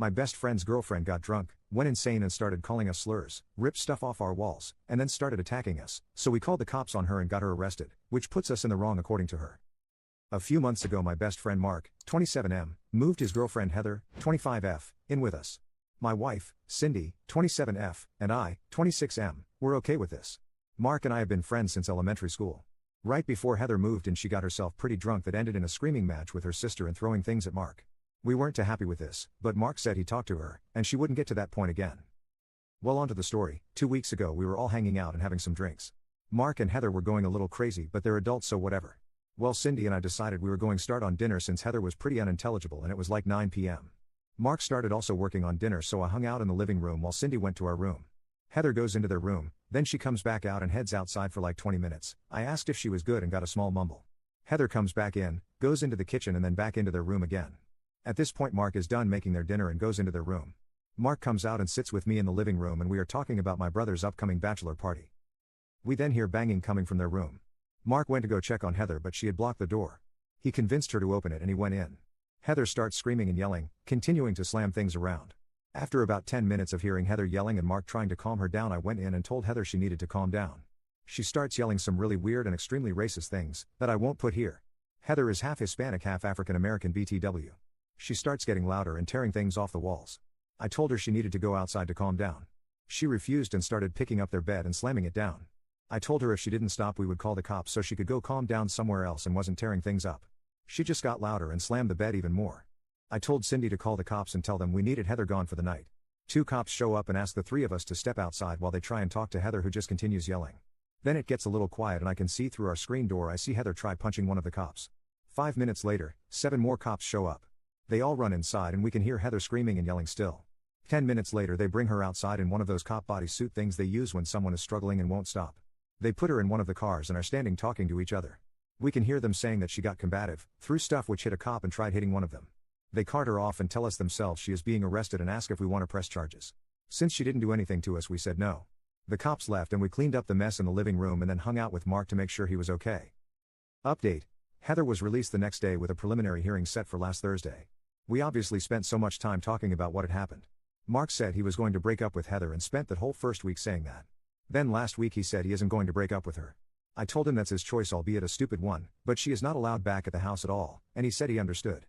My best friend's girlfriend got drunk, went insane and started calling us slurs, ripped stuff off our walls, and then started attacking us, so we called the cops on her and got her arrested, which puts us in the wrong according to her. A few months ago my best friend Mark, 27M, moved his girlfriend Heather, 25F, in with us. My wife, Cindy, 27F, and I, 26M, were okay with this. Mark and I have been friends since elementary school. Right before Heather moved in she got herself pretty drunk that ended in a screaming match with her sister and throwing things at Mark. We weren't too happy with this, but Mark said he talked to her, and she wouldn't get to that point again. Well, on to the story. 2 weeks ago we were all hanging out and having some drinks. Mark and Heather were going a little crazy, but they're adults so whatever. Well, Cindy and I decided we were going start on dinner since Heather was pretty unintelligible and it was like 9 p.m. Mark started also working on dinner, so I hung out in the living room while Cindy went to our room. Heather goes into their room, then she comes back out and heads outside for like 20 minutes. I asked if she was good and got a small mumble. Heather comes back in, goes into the kitchen and then back into their room again. At this point Mark is done making their dinner and goes into their room. Mark comes out and sits with me in the living room and we are talking about my brother's upcoming bachelor party. We then hear banging coming from their room. Mark went to go check on Heather but she had blocked the door. He convinced her to open it and he went in. Heather starts screaming and yelling, continuing to slam things around. After about 10 minutes of hearing Heather yelling and Mark trying to calm her down, I went in and told Heather she needed to calm down. She starts yelling some really weird and extremely racist things that I won't put here. Heather is half Hispanic, half African American BTW. She starts getting louder and tearing things off the walls. I told her she needed to go outside to calm down. She refused and started picking up their bed and slamming it down. I told her if she didn't stop we would call the cops so she could go calm down somewhere else and wasn't tearing things up. She just got louder and slammed the bed even more. I told Cindy to call the cops and tell them we needed Heather gone for the night. 2 cops show up and ask the 3 of us to step outside while they try and talk to Heather, who just continues yelling. Then it gets a little quiet and I can see through our screen door I see Heather try punching one of the cops. 5 minutes later, 7 more cops show up. They all run inside and we can hear Heather screaming and yelling still. 10 minutes later they bring her outside in one of those cop bodysuit things they use when someone is struggling and won't stop. They put her in one of the cars and are standing talking to each other. We can hear them saying that she got combative, threw stuff which hit a cop and tried hitting one of them. They cart her off and tell us themselves she is being arrested and ask if we want to press charges. Since she didn't do anything to us we said no. The cops left and we cleaned up the mess in the living room and then hung out with Mark to make sure he was okay. Update. Heather was released the next day with a preliminary hearing set for last Thursday. We obviously spent so much time talking about what had happened. Mark said he was going to break up with Heather and spent that whole first week saying that. Then last week he said he isn't going to break up with her. I told him that's his choice, albeit a stupid one, but she is not allowed back at the house at all, and he said he understood.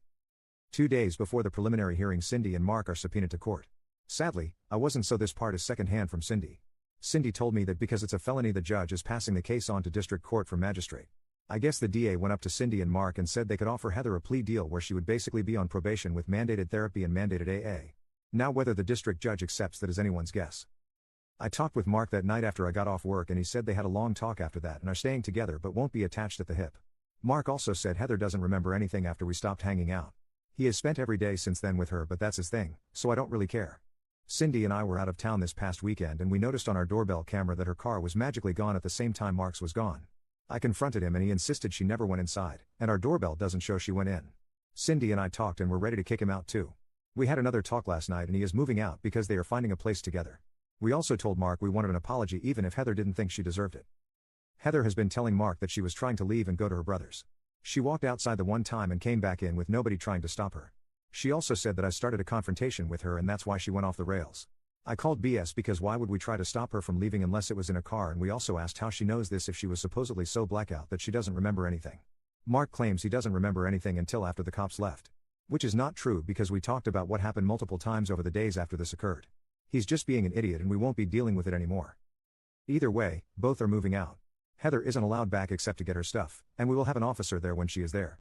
2 days before the preliminary hearing Cindy and Mark are subpoenaed to court. Sadly, I wasn't, so this part is secondhand from Cindy. Cindy told me that because it's a felony the judge is passing the case on to district court for magistrate. I guess the DA went up to Cindy and Mark and said they could offer Heather a plea deal where she would basically be on probation with mandated therapy and mandated AA. Now whether the district judge accepts that is anyone's guess. I talked with Mark that night after I got off work and he said they had a long talk after that and are staying together but won't be attached at the hip. Mark also said Heather doesn't remember anything after we stopped hanging out. He has spent every day since then with her, but that's his thing, so I don't really care. Cindy and I were out of town this past weekend and we noticed on our doorbell camera that her car was magically gone at the same time Mark's was gone. I confronted him and he insisted she never went inside, and our doorbell doesn't show she went in. Cindy and I talked and were ready to kick him out too. We had another talk last night and he is moving out because they are finding a place together. We also told Mark we wanted an apology even if Heather didn't think she deserved it. Heather has been telling Mark that she was trying to leave and go to her brother's. She walked outside the one time and came back in with nobody trying to stop her. She also said that I started a confrontation with her and that's why she went off the rails. I called BS because why would we try to stop her from leaving unless it was in a car, and we also asked how she knows this if she was supposedly so blackout that she doesn't remember anything. Mark claims he doesn't remember anything until after the cops left. Which is not true because we talked about what happened multiple times over the days after this occurred. He's just being an idiot and we won't be dealing with it anymore. Either way, both are moving out. Heather isn't allowed back except to get her stuff, and we will have an officer there when she is there.